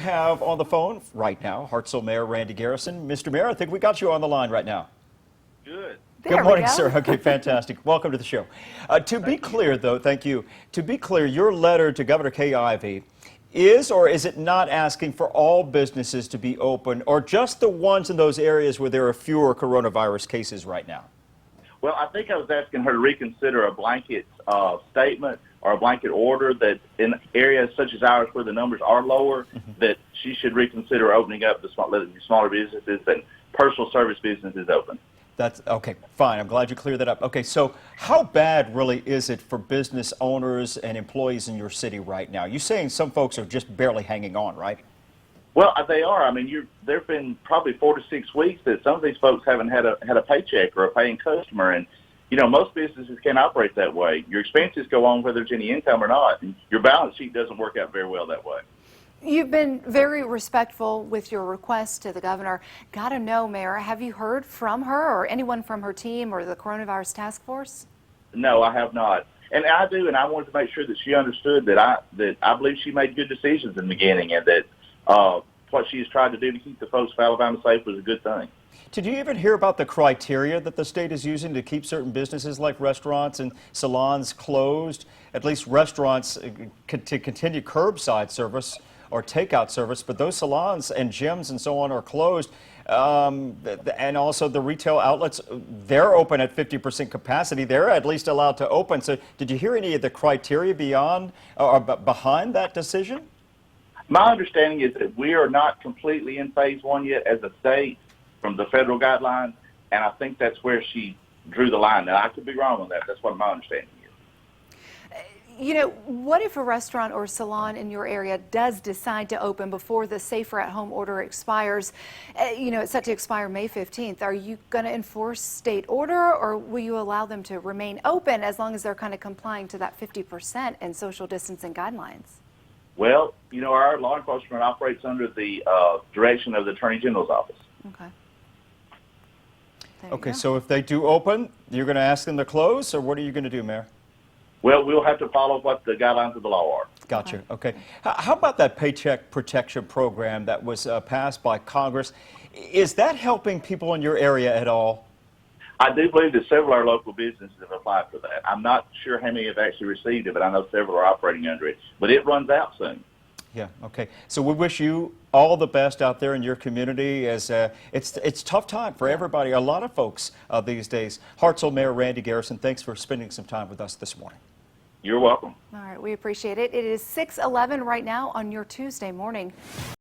Have on the phone right now Hartselle Mayor Randy Garrison. Mr. Mayor, I think we got you on the line right now. Good. Good morning, sir. Okay, fantastic. Welcome to the show. To be clear, though, thank you. To be clear, your letter to Governor Kay Ivey is or is it not asking for all businesses to be open or just the ones in those areas where there are fewer coronavirus cases right now? Well, I think I was asking her to reconsider a blanket statement or a blanket order that in areas such as ours where the numbers are lower, that she should reconsider opening up the smaller businesses and personal service businesses open. That's okay, fine. I'm glad you cleared that up. Okay, so how bad really is it for business owners and employees in your city right now? You're saying some folks are just barely hanging on, right? Well, they are. I mean, there have been probably 4 to 6 weeks that some of these folks haven't had a paycheck or a paying customer, and most businesses can't operate that way. Your expenses go on whether there's any income or not, and your balance sheet doesn't work out very well that way. You've been very respectful with your request to the governor. Got to know, Mayor, have you heard from her or anyone from her team or the coronavirus task force? No, I have not. And I do, and I wanted to make sure that she understood that I believe she made good decisions in the beginning, and that what she has tried to do to keep the folks of Alabama safe was a good thing. Did you even hear about the criteria that the state is using to keep certain businesses like restaurants and salons closed? At least restaurants to continue curbside service or takeout service, but those salons and gyms and so on are closed. And also the retail outlets, they're open at 50% capacity. They're at least allowed to open. So did you hear any of the criteria beyond or behind that decision? My understanding is that we are not completely in phase one yet as a state from the federal guidelines, and I think that's where she drew the line. Now, I could be wrong on that. That's what my understanding is. What if a restaurant or salon in your area does decide to open before the Safer at Home order expires? It's set to expire May 15th. Are you going to enforce state order, or will you allow them to remain open as long as they're kind of complying to that 50% and social distancing guidelines? Well, our law enforcement operates under the direction of the Attorney General's office. Okay. Okay, so if they do open, you're going to ask them to close, or what are you going to do, Mayor? Well, we'll have to follow what the guidelines of the law are. Gotcha. Okay. How about that Paycheck Protection Program that was passed by Congress? Is that helping people in your area at all? I do believe that several of our local businesses have applied for that. I'm not sure how many have actually received it, but I know several are operating under it. But it runs out soon. Yeah, okay. So we wish you all the best out there in your community as it's a tough time for everybody, a lot of folks these days. Hartselle Mayor Randy Garrison, thanks for spending some time with us this morning. You're welcome. All right, we appreciate it. It is 6:11 right now on your Tuesday morning.